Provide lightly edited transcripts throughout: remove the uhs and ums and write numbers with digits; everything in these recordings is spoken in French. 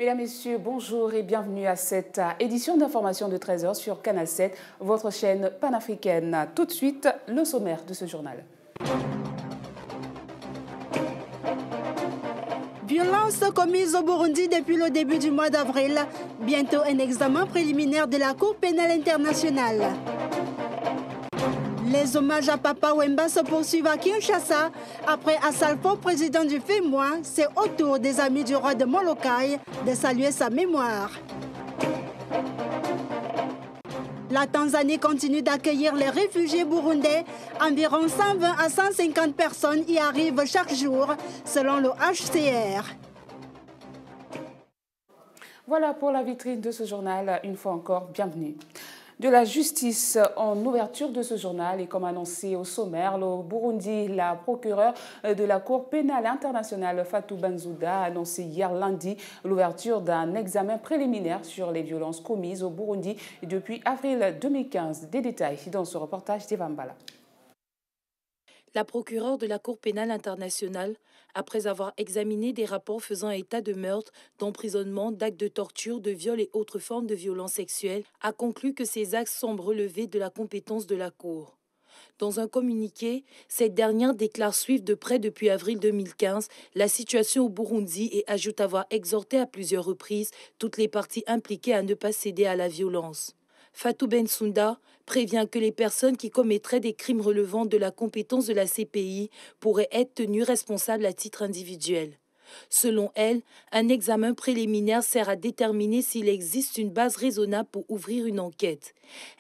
Mesdames, Messieurs, bonjour et bienvenue à cette édition d'information de 13 h sur Canal 7, votre chaîne panafricaine. Tout de suite, le sommaire de ce journal. Violences commises au Burundi depuis le début du mois d'avril. Bientôt un examen préliminaire de la Cour pénale internationale. Les hommages à Papa Wemba se poursuivent à Kinshasa. Après Assalfo, président du FEMOA, c'est au tour des amis du roi de Molokai de saluer sa mémoire. La Tanzanie continue d'accueillir les réfugiés burundais. Environ 120 à 150 personnes y arrivent chaque jour, selon le HCR. Voilà pour la vitrine de ce journal. Une fois encore, bienvenue. De la justice en ouverture de ce journal et comme annoncé au sommaire, le Burundi, la procureure de la Cour pénale internationale Fatou Bensouda a annoncé hier lundi l'ouverture d'un examen préliminaire sur les violences commises au Burundi depuis avril 2015. Des détails dans ce reportage d'Eva Mbala. La procureure de la Cour pénale internationale, après avoir examiné des rapports faisant état de meurtres, d'emprisonnement, d'actes de torture, de viol et autres formes de violences sexuelles, a conclu que ces actes semblent relever de la compétence de la Cour. Dans un communiqué, cette dernière déclare suivre de près depuis avril 2015 la situation au Burundi et ajoute avoir exhorté à plusieurs reprises toutes les parties impliquées à ne pas céder à la violence. Fatou Bensouda prévient que les personnes qui commettraient des crimes relevant de la compétence de la CPI pourraient être tenues responsables à titre individuel. Selon elle, un examen préliminaire sert à déterminer s'il existe une base raisonnable pour ouvrir une enquête.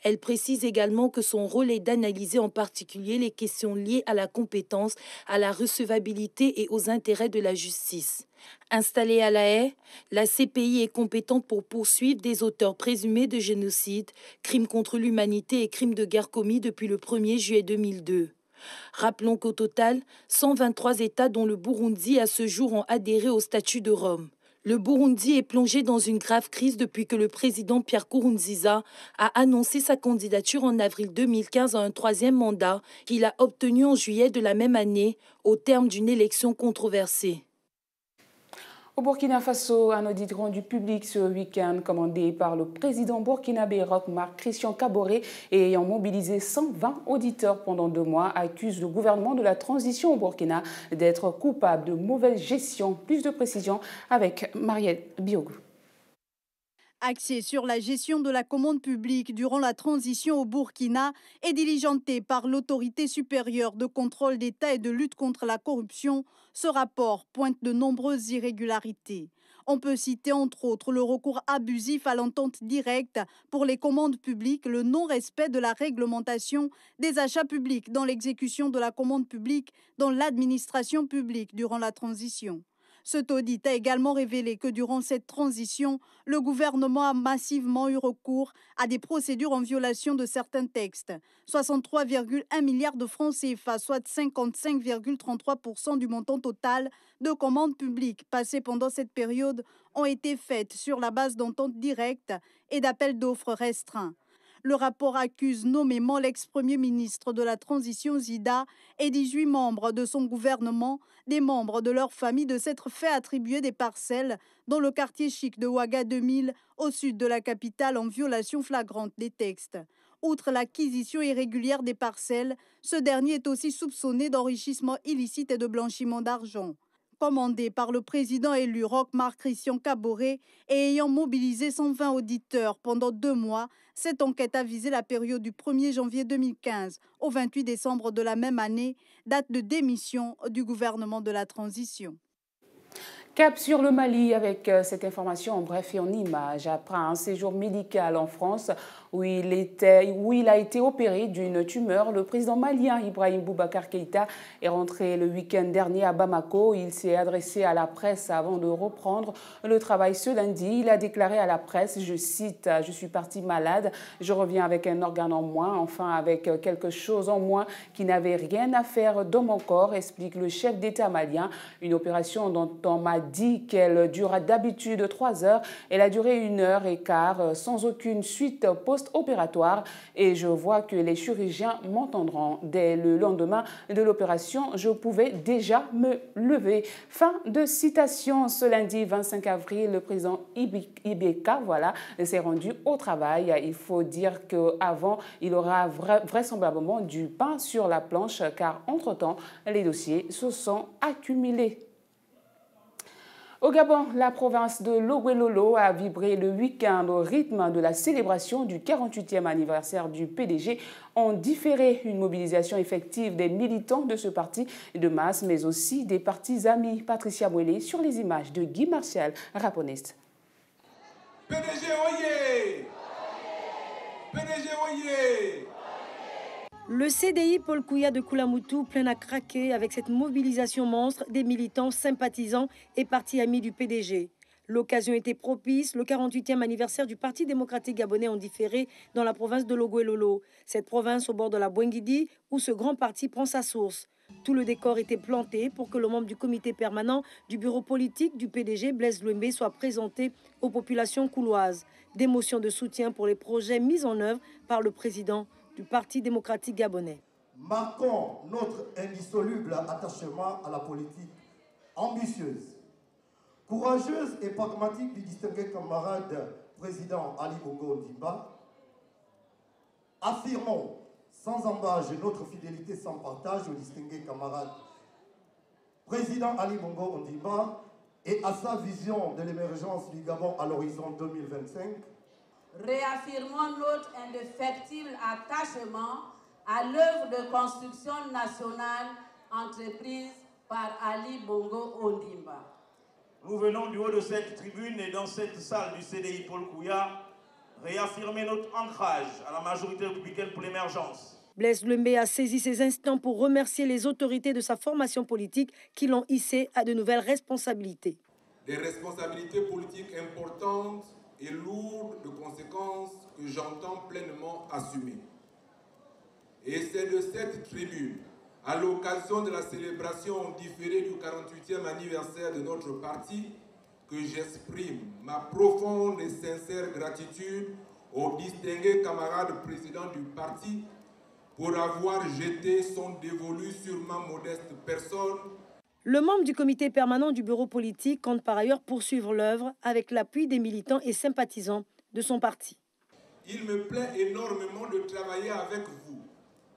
Elle précise également que son rôle est d'analyser en particulier les questions liées à la compétence, à la recevabilité et aux intérêts de la justice. Installée à La Haye, la CPI est compétente pour poursuivre des auteurs présumés de génocide, crimes contre l'humanité et crimes de guerre commis depuis le 1er juillet 2002. Rappelons qu'au total, 123 États dont le Burundi à ce jour ont adhéré au statut de Rome. Le Burundi est plongé dans une grave crise depuis que le président Pierre Nkurunziza a annoncé sa candidature en avril 2015 à un troisième mandat qu'il a obtenu en juillet de la même année au terme d'une élection controversée. Au Burkina Faso, un audit rendu public ce week-end commandé par le président burkinabé Roch Marc Christian Kaboré et ayant mobilisé 120 auditeurs pendant 2 mois accuse le gouvernement de la transition au Burkina d'être coupable de mauvaise gestion. Plus de précisions avec Marielle Biogou. Axé sur la gestion de la commande publique durant la transition au Burkina et diligenté par l'autorité supérieure de contrôle d'État et de lutte contre la corruption, ce rapport pointe de nombreuses irrégularités. On peut citer entre autres le recours abusif à l'entente directe pour les commandes publiques, le non-respect de la réglementation des achats publics dans l'exécution de la commande publique dans l'administration publique durant la transition. Cet audit a également révélé que durant cette transition, le gouvernement a massivement eu recours à des procédures en violation de certains textes. 63,1 milliards de francs CFA, soit 55,33% du montant total de commandes publiques passées pendant cette période, ont été faites sur la base d'ententes directes et d'appels d'offres restreints. Le rapport accuse nommément l'ex-premier ministre de la transition Zida et 18 membres de son gouvernement, des membres de leur famille, de s'être fait attribuer des parcelles dans le quartier chic de Ouaga 2000, au sud de la capitale, en violation flagrante des textes. Outre l'acquisition irrégulière des parcelles, ce dernier est aussi soupçonné d'enrichissement illicite et de blanchiment d'argent. Commandé par le président élu Roch Marc Christian Kaboré et ayant mobilisé 120 auditeurs pendant 2 mois, cette enquête a visé la période du 1er janvier 2015 au 28 décembre de la même année, date de démission du gouvernement de la transition. Cap sur le Mali avec cette information en bref et en images. Après un séjour médical en France où il a été opéré d'une tumeur, le président malien Ibrahim Boubacar Keïta est rentré le week-end dernier à Bamako. Il s'est adressé à la presse avant de reprendre le travail ce lundi. Il a déclaré à la presse, je cite, « Je suis parti malade, je reviens avec un organe en moins, enfin avec quelque chose en moins qui n'avait rien à faire dans mon corps », explique le chef d'État malien. Une opération dont on m'a dit qu'elle durera d'habitude 3 heures. Elle a duré 1h15 sans aucune suite post-opératoire et je vois que les chirurgiens m'entendront. Dès le lendemain de l'opération, je pouvais déjà me lever. Fin de citation. Ce lundi 25 avril, le président Ibeka s'est rendu au travail. Il faut dire qu'avant, il aura vraisemblablement du pain sur la planche car entre-temps, les dossiers se sont accumulés. Au Gabon, la province de Logoué-Lolo a vibré le week-end au rythme de la célébration du 48e anniversaire du PDG. On différé une mobilisation effective des militants de ce parti de masse, mais aussi des partis amis. Patricia Mouélé sur les images de Guy Martial, raponiste. PDG oyez! PDG oyez! Le CDI Paul Kouya de Koulamoutou plein à craquer avec cette mobilisation monstre des militants, sympathisants et partis amis du PDG. L'occasion était propice, le 48e anniversaire du Parti démocratique gabonais en différé dans la province de Logoué-Lolo, cette province au bord de la Boinguidi où ce grand parti prend sa source. Tout le décor était planté pour que le membre du comité permanent du bureau politique du PDG, Blaise Louembé, soit présenté aux populations couloises. Des motions de soutien pour les projets mis en œuvre par le président du Parti démocratique gabonais. Marquons notre indissoluble attachement à la politique ambitieuse, courageuse et pragmatique du distingué camarade président Ali Bongo Ondimba. Affirmons sans embâche notre fidélité sans partage au distingué camarade président Ali Bongo Ondimba et à sa vision de l'émergence du Gabon à l'horizon 2025. Réaffirmons notre indéfectible attachement à l'œuvre de construction nationale entreprise par Ali Bongo Ondimba. Nous venons du haut de cette tribune et dans cette salle du CDI Paul Kouya réaffirmer notre ancrage à la majorité républicaine pour l'émergence. Blaise Louembé a saisi ces instants pour remercier les autorités de sa formation politique qui l'ont hissé à de nouvelles responsabilités. Des responsabilités politiques importantes et lourde de conséquences que j'entends pleinement assumer. Et c'est de cette tribune, à l'occasion de la célébration différée du 48e anniversaire de notre parti, que j'exprime ma profonde et sincère gratitude au distingué camarade président du parti pour avoir jeté son dévolu sur ma modeste personne. Le membre du comité permanent du bureau politique compte par ailleurs poursuivre l'œuvre avec l'appui des militants et sympathisants de son parti. Il me plaît énormément de travailler avec vous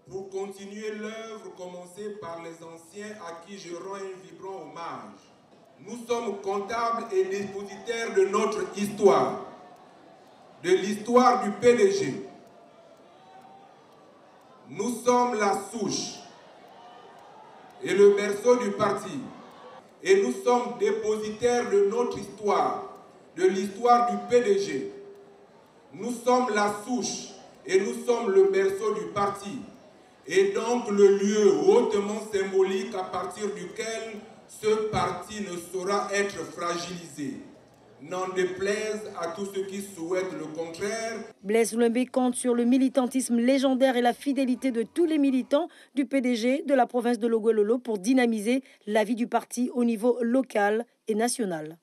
pour continuer l'œuvre commencée par les anciens à qui je rends un vibrant hommage. Nous sommes comptables et dépositaires de notre histoire, de l'histoire du PDG. Nous sommes la souche et le berceau du parti. Et nous sommes dépositaires de notre histoire, de l'histoire du PDG. Nous sommes la souche et nous sommes le berceau du parti. Et donc le lieu hautement symbolique à partir duquel ce parti ne saura être fragilisé. N'en déplaise à tous ceux qui souhaitent le contraire. Blaise Louembé compte sur le militantisme légendaire et la fidélité de tous les militants du PDG de la province de Logoué-Lolo pour dynamiser la vie du parti au niveau local et national.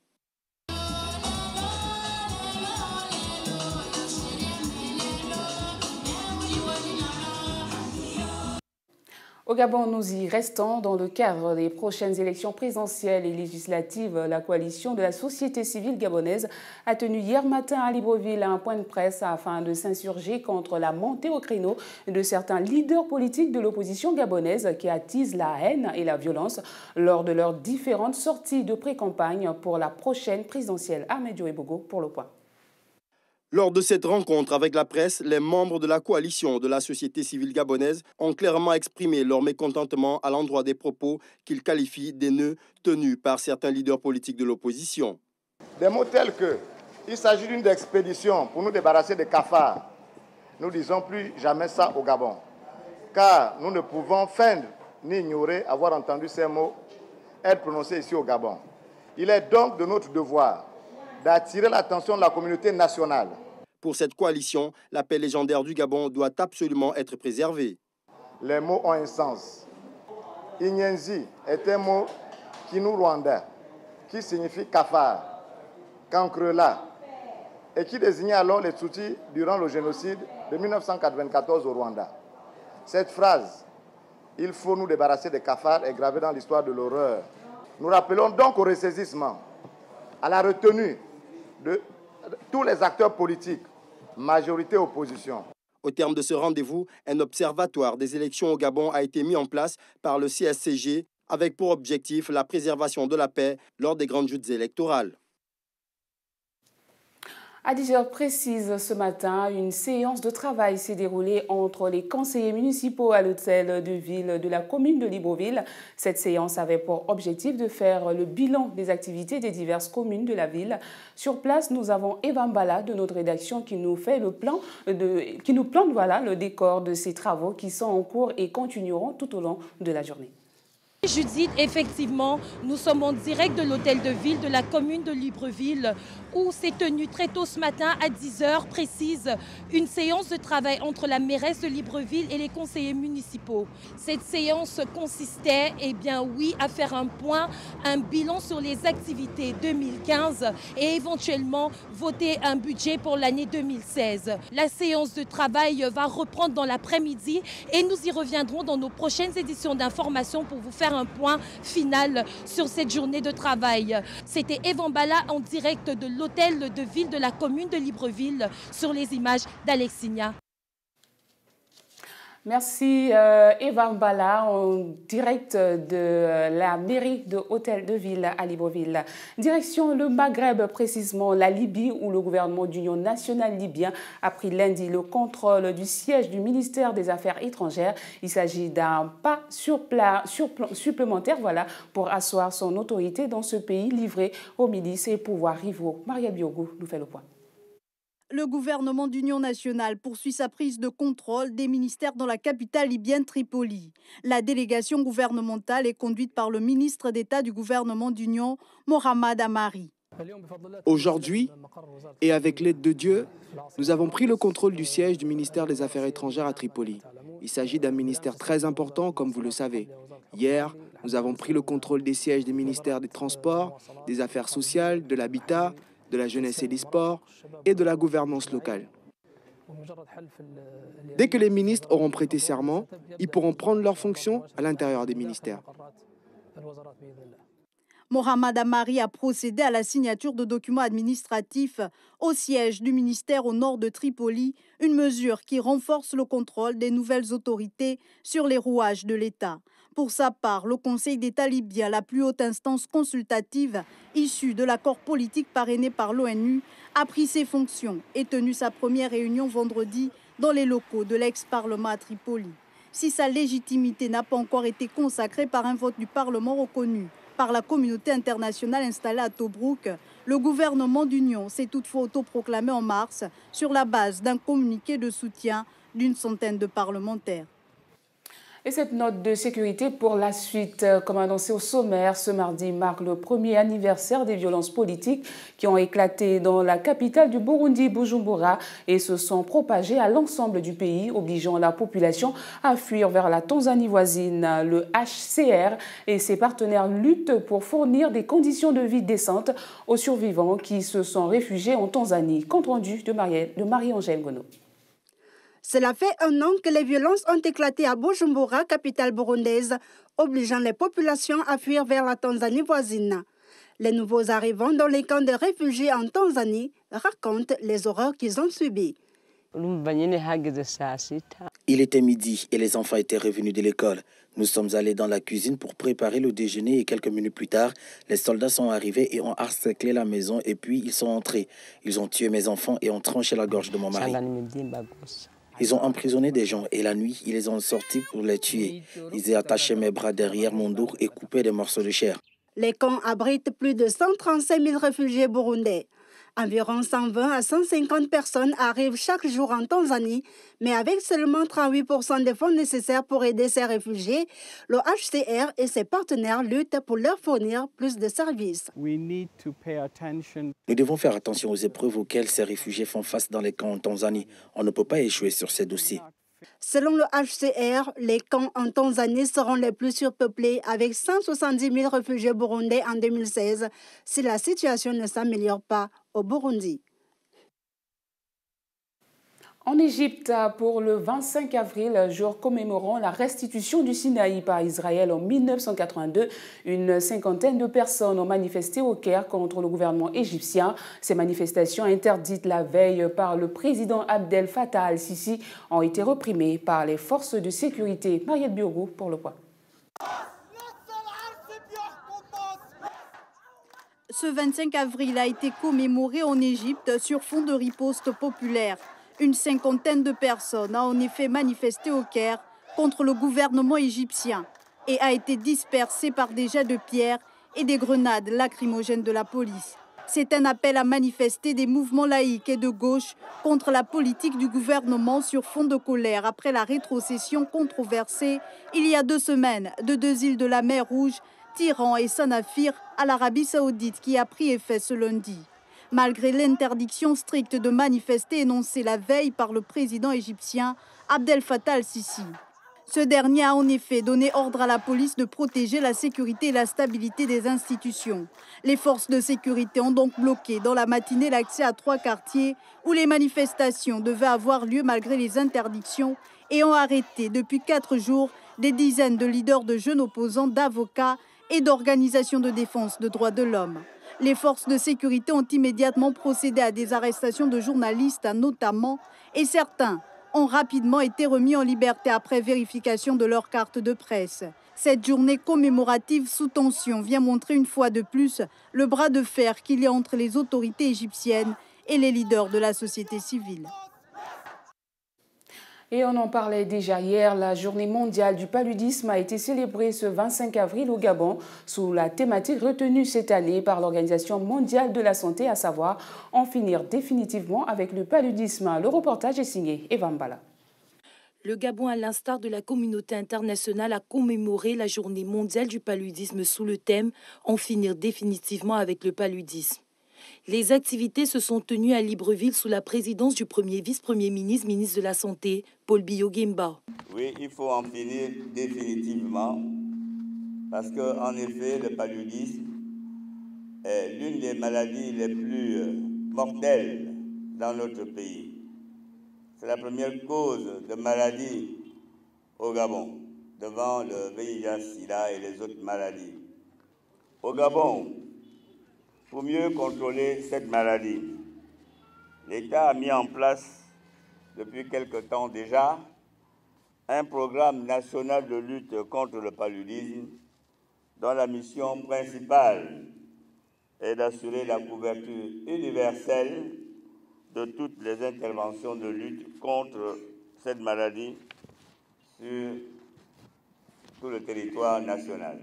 Au Gabon, nous y restons. Dans le cadre des prochaines élections présidentielles et législatives, la coalition de la société civile gabonaise a tenu hier matin à Libreville un point de presse afin de s'insurger contre la montée au créneau de certains leaders politiques de l'opposition gabonaise qui attisent la haine et la violence lors de leurs différentes sorties de pré-campagne pour la prochaine présidentielle. Ahmed Ebogo pour le point. Lors de cette rencontre avec la presse, les membres de la coalition de la société civile gabonaise ont clairement exprimé leur mécontentement à l'endroit des propos qu'ils qualifient d'haineux tenus par certains leaders politiques de l'opposition. Des mots tels que « il s'agit d'une expédition pour nous débarrasser des cafards ». Nous disons plus jamais ça au Gabon, car nous ne pouvons feindre ni ignorer avoir entendu ces mots être prononcés ici au Gabon. Il est donc de notre devoir d'attirer l'attention de la communauté nationale. Pour cette coalition, la paix légendaire du Gabon doit absolument être préservée. Les mots ont un sens. Inyenzi est un mot qui qui signifie cafard, cancrelat, et qui désignait alors les Tutsis durant le génocide de 1994 au Rwanda. Cette phrase, « Il faut nous débarrasser des cafards » est gravée dans l'histoire de l'horreur. Nous rappelons donc au ressaisissement, à la retenue de tous les acteurs politiques, majorité opposition. Au terme de ce rendez-vous, un observatoire des élections au Gabon a été mis en place par le CSCG avec pour objectif la préservation de la paix lors des grandes joutes électorales. À 10h précises ce matin, une séance de travail s'est déroulée entre les conseillers municipaux à l'hôtel de ville de la commune de Libreville. Cette séance avait pour objectif de faire le bilan des activités des diverses communes de la ville. Sur place, nous avons Eva Mbala de notre rédaction qui nous fait le plante le décor de ces travaux qui sont en cours et continueront tout au long de la journée. Judith, effectivement, nous sommes en direct de l'hôtel de ville de la commune de Libreville où s'est tenue très tôt ce matin à 10h précise une séance de travail entre la mairesse de Libreville et les conseillers municipaux. Cette séance consistait, à faire un point, un bilan sur les activités 2015 et éventuellement voter un budget pour l'année 2016. La séance de travail va reprendre dans l'après-midi et nous y reviendrons dans nos prochaines éditions d'information pour vous faire un point final sur cette journée de travail. C'était Eva Mbala en direct de l'hôtel de ville de la commune de Libreville sur les images d'Alexina. Merci Eva Mbala en direct de la mairie de Hôtel de Ville à Libreville. Direction le Maghreb, précisément la Libye, où le gouvernement d'union nationale libyen a pris lundi le contrôle du siège du ministère des Affaires étrangères. Il s'agit d'un pas supplémentaire pour asseoir son autorité dans ce pays livré aux milices et pouvoirs rivaux. Maria Biogou nous fait le point. Le gouvernement d'union nationale poursuit sa prise de contrôle des ministères dans la capitale libyenne Tripoli. La délégation gouvernementale est conduite par le ministre d'État du gouvernement d'union, Mohamed Amari. Aujourd'hui, et avec l'aide de Dieu, nous avons pris le contrôle du siège du ministère des Affaires étrangères à Tripoli. Il s'agit d'un ministère très important, comme vous le savez. Hier, nous avons pris le contrôle des sièges des ministères des Transports, des Affaires sociales, de l'Habitat, de la jeunesse et des sports et de la gouvernance locale. Dès que les ministres auront prêté serment, ils pourront prendre leurs fonctions à l'intérieur des ministères. Mohamed Amari a procédé à la signature de documents administratifs au siège du ministère au nord de Tripoli, une mesure qui renforce le contrôle des nouvelles autorités sur les rouages de l'État. Pour sa part, le Conseil d'État libyen, la plus haute instance consultative issue de l'accord politique parrainé par l'ONU, a pris ses fonctions et tenu sa première réunion vendredi dans les locaux de l'ex-parlement à Tripoli. Si sa légitimité n'a pas encore été consacrée par un vote du Parlement reconnu par la communauté internationale installée à Tobrouk, le gouvernement d'union s'est toutefois autoproclamé en mars sur la base d'un communiqué de soutien d'une centaine de parlementaires. Et cette note de sécurité pour la suite, comme annoncé au sommaire, ce mardi marque le premier anniversaire des violences politiques qui ont éclaté dans la capitale du Burundi, Bujumbura, et se sont propagées à l'ensemble du pays, obligeant la population à fuir vers la Tanzanie voisine. Le HCR et ses partenaires luttent pour fournir des conditions de vie décentes aux survivants qui se sont réfugiés en Tanzanie. Compte rendu de Marie-Angèle Gono. Cela fait un an que les violences ont éclaté à Bujumbura, capitale burundaise, obligeant les populations à fuir vers la Tanzanie voisine. Les nouveaux arrivants dans les camps de réfugiés en Tanzanie racontent les horreurs qu'ils ont subies. Il était midi et les enfants étaient revenus de l'école. Nous sommes allés dans la cuisine pour préparer le déjeuner et quelques minutes plus tard, les soldats sont arrivés et ont encerclé la maison et puis ils sont entrés. Ils ont tué mes enfants et ont tranché la gorge de mon mari. Ils ont emprisonné des gens et la nuit, ils les ont sortis pour les tuer. Ils ont attaché mes bras derrière mon dos et coupé des morceaux de chair. Les camps abritent plus de 135 000 réfugiés burundais. Environ 120 à 150 personnes arrivent chaque jour en Tanzanie, mais avec seulement 38% des fonds nécessaires pour aider ces réfugiés, le HCR et ses partenaires luttent pour leur fournir plus de services. Nous devons faire attention aux épreuves auxquelles ces réfugiés font face dans les camps en Tanzanie. On ne peut pas échouer sur ces dossiers. Selon le HCR, les camps en Tanzanie seront les plus surpeuplés avec 170 000 réfugiés burundais en 2016 si la situation ne s'améliore pas au Burundi. En Égypte, pour le 25 avril, jour commémorant la restitution du Sinaï par Israël en 1982, une cinquantaine de personnes ont manifesté au Caire contre le gouvernement égyptien. Ces manifestations interdites la veille par le président Abdel Fattah al-Sisi ont été réprimées par les forces de sécurité. Mariette Biogou pour le point. Ce 25 avril a été commémoré en Égypte sur fond de riposte populaire. Une cinquantaine de personnes a en effet manifesté au Caire contre le gouvernement égyptien et a été dispersée par des jets de pierre et des grenades lacrymogènes de la police. C'est un appel à manifester des mouvements laïques et de gauche contre la politique du gouvernement sur fond de colère après la rétrocession controversée il y a 2 semaines de 2 îles de la mer Rouge, Tiran et Sanafir, à l'Arabie saoudite qui a pris effet ce lundi. Malgré l'interdiction stricte de manifester énoncée la veille par le président égyptien Abdel Fattah al-Sisi. Ce dernier a en effet donné ordre à la police de protéger la sécurité et la stabilité des institutions. Les forces de sécurité ont donc bloqué dans la matinée l'accès à 3 quartiers où les manifestations devaient avoir lieu malgré les interdictions et ont arrêté depuis 4 jours des dizaines de leaders de jeunes opposants, d'avocats et d'organisations de défense des droits de l'homme. Les forces de sécurité ont immédiatement procédé à des arrestations de journalistes notamment, et certains ont rapidement été remis en liberté après vérification de leur carte de presse. Cette journée commémorative sous tension vient montrer une fois de plus le bras de fer qu'il y a entre les autorités égyptiennes et les leaders de la société civile. Et on en parlait déjà hier, la journée mondiale du paludisme a été célébrée ce 25 avril au Gabon sous la thématique retenue cette année par l'Organisation mondiale de la santé, à savoir en finir définitivement avec le paludisme. Le reportage est signé Eva Mbala. Le Gabon, à l'instar de la communauté internationale, a commémoré la journée mondiale du paludisme sous le thème « En finir définitivement avec le paludisme ». Les activités se sont tenues à Libreville sous la présidence du premier vice-premier ministre, ministre de la Santé, Paul Biya Oguemba. Oui, il faut en finir définitivement parce qu'en effet, le paludisme est l'une des maladies les plus mortelles dans notre pays. C'est la première cause de maladie au Gabon, devant le VIH-Sida et les autres maladies. Au Gabon, pour mieux contrôler cette maladie, l'État a mis en place, depuis quelque temps déjà, un programme national de lutte contre le paludisme, dont la mission principale est d'assurer la couverture universelle de toutes les interventions de lutte contre cette maladie sur tout le territoire national.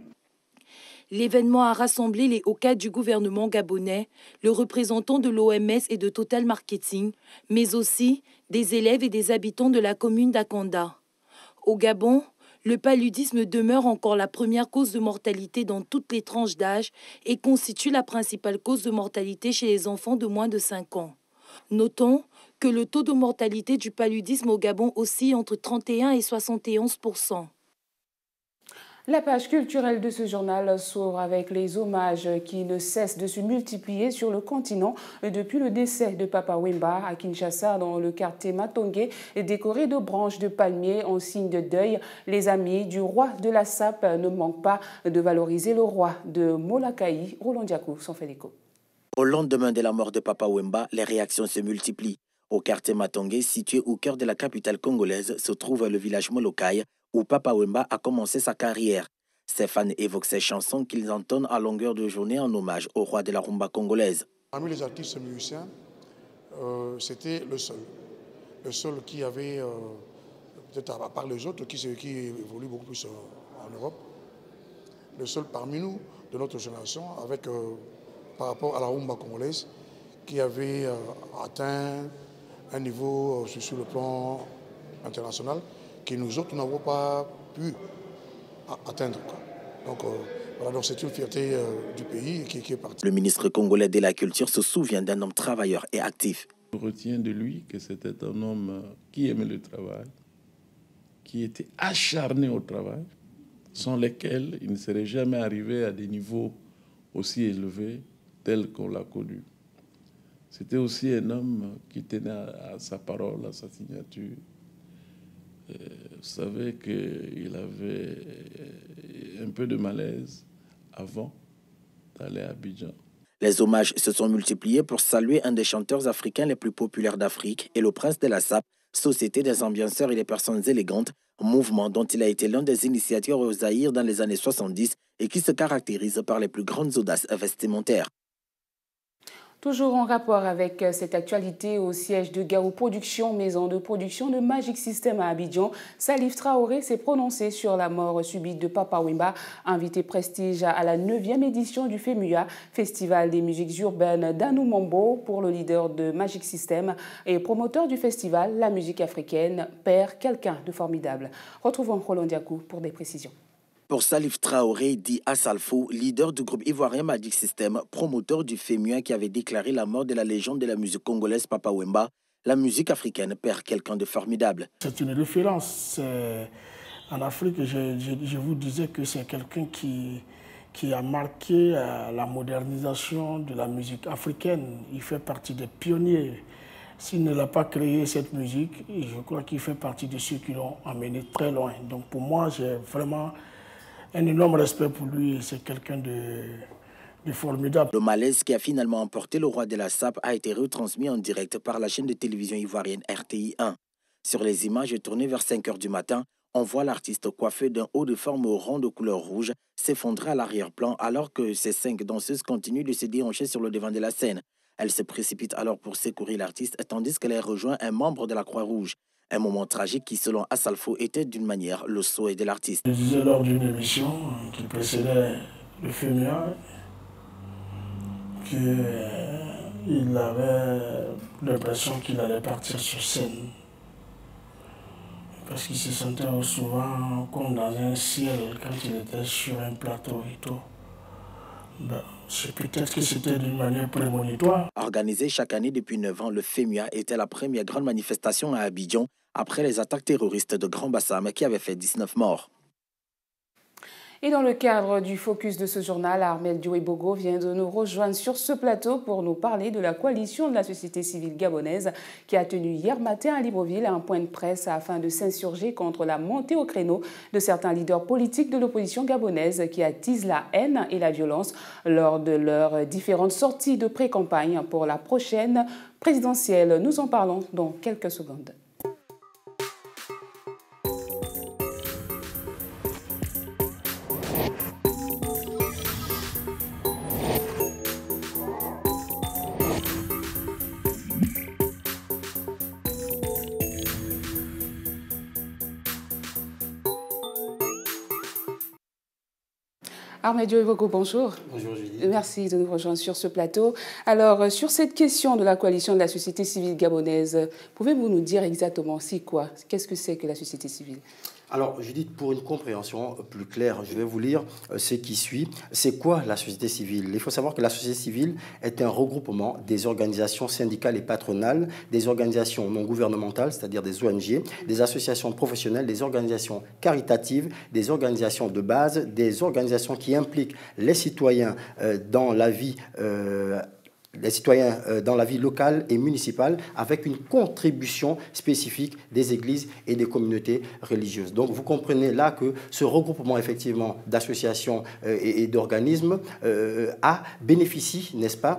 L'événement a rassemblé les hauts cadres du gouvernement gabonais, le représentant de l'OMS et de Total Marketing, mais aussi des élèves et des habitants de la commune d'Akanda. Au Gabon, le paludisme demeure encore la première cause de mortalité dans toutes les tranches d'âge et constitue la principale cause de mortalité chez les enfants de moins de 5 ans. Notons que le taux de mortalité du paludisme au Gabon oscille entre 31 et 71%. La page culturelle de ce journal s'ouvre avec les hommages qui ne cessent de se multiplier sur le continent depuis le décès de Papa Wemba à Kinshasa dans le quartier Matongé, décoré de branches de palmiers en signe de deuil. Les amis du roi de la Sape ne manquent pas de valoriser le roi de Molokaï. Roland Diakou s'en fait l'écho. Au lendemain de la mort de Papa Wemba, les réactions se multiplient. Au quartier Matongé, situé au cœur de la capitale congolaise, se trouve le village Molokaï, où Papa Wemba a commencé sa carrière. Ses fans évoquent ces chansons qu'ils entonnent à longueur de journée en hommage au roi de la rumba congolaise. Parmi les artistes musiciens, c'était le seul qui avait, peut-être à part les autres, qui évolue beaucoup plus en Europe, le seul parmi nous, de notre génération, avec, par rapport à la rumba congolaise, qui avait atteint un niveau sur le plan international que nous autres n'avons pas pu atteindre. Donc, voilà, donc c'est une fierté du pays qui est partie. Le ministre congolais de la Culture se souvient d'un homme travailleur et actif. Je retiens de lui que c'était un homme qui aimait le travail, qui étaient acharnés au travail, sans lesquels il ne serait jamais arrivé à des niveaux aussi élevés tels qu'on l'a connu. C'était aussi un homme qui tenait à sa parole, à sa signature. Vous savez qu'il avait un peu de malaise avant d'aller à Abidjan. Les hommages se sont multipliés pour saluer un des chanteurs africains les plus populaires d'Afrique et le prince de la SAP, Société des ambianceurs et des personnes élégantes, mouvement dont il a été l'un des initiateurs au Zaïre dans les années 70 et qui se caractérise par les plus grandes audaces vestimentaires. Toujours en rapport avec cette actualité, au siège de Gao Production, maison de production de Magic System à Abidjan, Salif Traoré s'est prononcé sur la mort subite de Papa Wemba, invité prestige à la 9e édition du FEMUA, Festival des musiques urbaines d'Anoumambo, pour le leader de Magic System et promoteur du festival, la musique africaine, perd quelqu'un de formidable. Retrouvons Roland Diakou pour des précisions. Pour Salif Traoré, dit Assalfo, leader du groupe ivoirien Magic System, promoteur du FEMUA qui avait déclaré la mort de la légende de la musique congolaise Papa Wemba, la musique africaine perd quelqu'un de formidable. C'est une référence. En Afrique, je vous disais que c'est quelqu'un qui a marqué la modernisation de la musique africaine. Il fait partie des pionniers. S'il ne l'a pas créé, cette musique, je crois qu'il fait partie de ceux qui l'ont amené très loin. Donc pour moi, j'ai vraiment un énorme respect pour lui, c'est quelqu'un de formidable. Le malaise qui a finalement emporté le roi de la SAP a été retransmis en direct par la chaîne de télévision ivoirienne RTI 1. Sur les images tournées vers 5 h du matin, on voit l'artiste coiffé d'un haut de forme rond de couleur rouge s'effondrer à l'arrière-plan alors que ces 5 danseuses continuent de se déhancher sur le devant de la scène. Elle se précipite alors pour secourir l'artiste tandis qu'elle rejoint un membre de la Croix-Rouge. Un moment tragique qui, selon Assalfo, était d'une manière le souhait de l'artiste. Je disais lors d'une émission qui précédait le FEMUA qu'il avait l'impression qu'il allait partir sur scène. Parce qu'il se sentait souvent comme dans un ciel quand il était sur un plateau et tout. Peut-être que c'était d'une manière prémonitoire. Organisé chaque année depuis 9 ans, le FEMUA était la première grande manifestation à Abidjan après les attaques terroristes de Grand Bassam qui avaient fait 19 morts. Et dans le cadre du focus de ce journal, Armel Dioé-Bogo vient de nous rejoindre sur ce plateau pour nous parler de la coalition de la société civile gabonaise qui a tenu hier matin à Libreville un point de presse afin de s'insurger contre la montée au créneau de certains leaders politiques de l'opposition gabonaise qui attisent la haine et la violence lors de leurs différentes sorties de pré-campagne pour la prochaine présidentielle. Nous en parlons dans quelques secondes. Armel Dioé-Bogo, bonjour. Bonjour Julie. Merci de nous rejoindre sur ce plateau. Alors, sur cette question de la coalition de la société civile gabonaise, pouvez-vous nous dire exactement c'est quoi? Qu'est-ce que c'est que la société civile? Alors, Judith, pour une compréhension plus claire, je vais vous lire ce qui suit. C'est quoi la société civile? Il faut savoir que la société civile est un regroupement des organisations syndicales et patronales, des organisations non gouvernementales, c'est-à-dire des ONG, des associations professionnelles, des organisations caritatives, des organisations de base, des organisations qui impliquent les citoyens dans la vie dans la vie locale et municipale avec une contribution spécifique des églises et des communautés religieuses. Donc vous comprenez là que ce regroupement effectivement d'associations et d'organismes bénéficie, n'est-ce pas,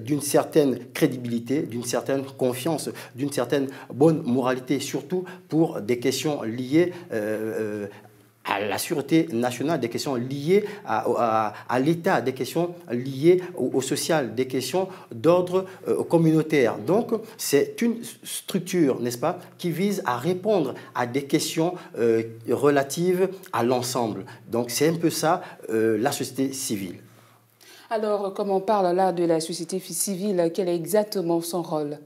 d'une certaine crédibilité, d'une certaine confiance, d'une certaine bonne moralité, surtout pour des questions liées à la sûreté nationale, des questions liées à l'État, des questions liées au social, des questions d'ordre communautaire. Donc, c'est une structure, n'est-ce pas, qui vise à répondre à des questions relatives à l'ensemble. Donc, c'est un peu ça, la société civile. Alors, comme on parle là de la société civile, quel est exactement son rôle ?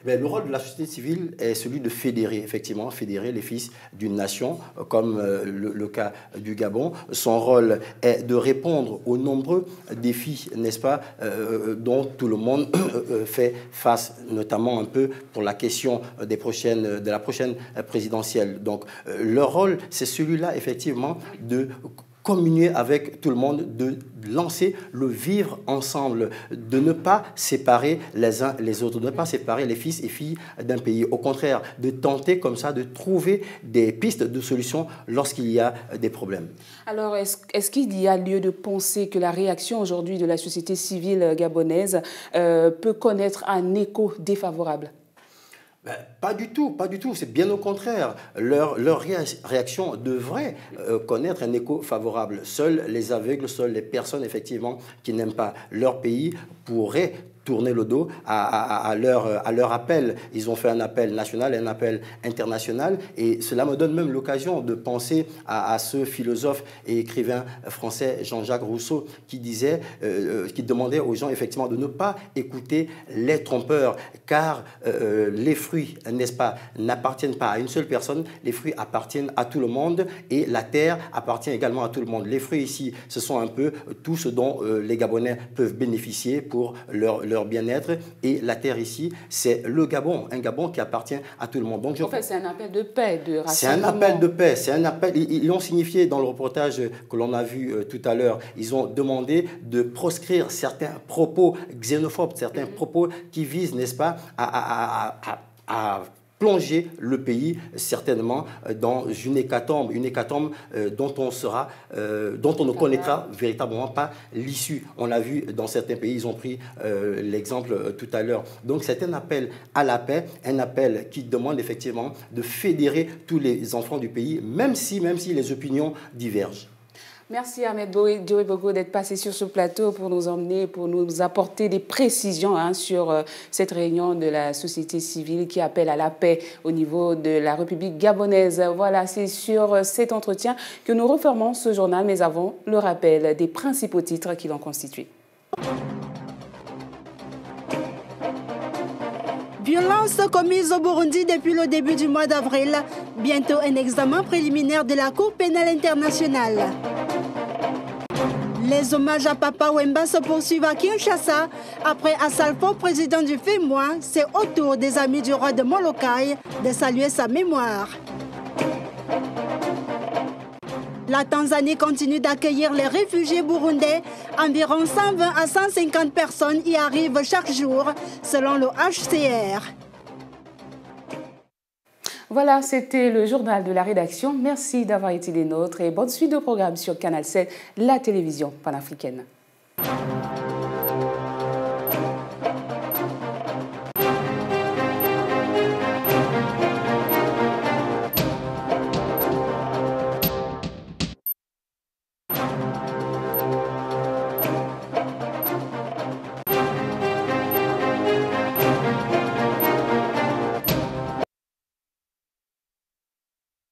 Le rôle de la société civile est celui de fédérer, effectivement, fédérer les fils d'une nation, comme le cas du Gabon. Son rôle est de répondre aux nombreux défis, n'est-ce pas, dont tout le monde fait face, notamment un peu pour la question de la prochaine présidentielle. Donc, leur rôle, c'est celui-là, effectivement, de communier avec tout le monde, de lancer le vivre ensemble, de ne pas séparer les uns les autres, de ne pas séparer les fils et filles d'un pays. Au contraire, de tenter comme ça de trouver des pistes de solutions lorsqu'il y a des problèmes. Alors, est-ce qu'il y a lieu de penser que la réaction aujourd'hui de la société civile gabonaise peut connaître un écho défavorable ? Pas du tout, pas du tout. C'est bien au contraire. Leur réaction devrait connaître un écho favorable. Seuls les aveugles, seules les personnes, effectivement, qui n'aiment pas leur pays pourraient tourner le dos à leur appel. Ils ont fait un appel national et un appel international, et cela me donne même l'occasion de penser à ce philosophe et écrivain français Jean-Jacques Rousseau qui disait, qui demandait aux gens effectivement de ne pas écouter les trompeurs, car les fruits, n'est-ce pas, n'appartiennent pas à une seule personne, les fruits appartiennent à tout le monde et la terre appartient également à tout le monde. Les fruits ici, ce sont un peu tout ce dont les Gabonais peuvent bénéficier pour leur bien-être, et la terre ici, c'est le Gabon, un Gabon qui appartient à tout le monde. Donc, en fait, c'est un appel de paix, de rassemblement. C'est un appel de paix, c'est un appel. Ils l'ont signifié dans le reportage que l'on a vu tout à l'heure. Ils ont demandé de proscrire certains propos xénophobes, certains propos qui visent, n'est-ce pas, à plonger le pays certainement dans une hécatombe dont on ne connaîtra véritablement pas l'issue. On l'a vu dans certains pays, ils ont pris l'exemple tout à l'heure. Donc c'est un appel à la paix, un appel qui demande effectivement de fédérer tous les enfants du pays, même si les opinions divergent. Merci Ahmed Dioé-Bogo d'être passé sur ce plateau pour nous emmener, pour nous apporter des précisions sur cette réunion de la société civile qui appelle à la paix au niveau de la République gabonaise. Voilà, c'est sur cet entretien que nous refermons ce journal, mais avant le rappel des principaux titres qui l'ont constitué. Violences commises au Burundi depuis le début du mois d'avril. Bientôt un examen préliminaire de la Cour pénale internationale. Les hommages à Papa Wemba se poursuivent à Kinshasa. Après Assalfo, président du FEMOA, c'est au tour des amis du roi de Molokai de saluer sa mémoire. La Tanzanie continue d'accueillir les réfugiés burundais. Environ 120 à 150 personnes y arrivent chaque jour, selon le HCR. Voilà, c'était le journal de la rédaction. Merci d'avoir été des nôtres et bonne suite de programmes sur Canal 7, la télévision panafricaine.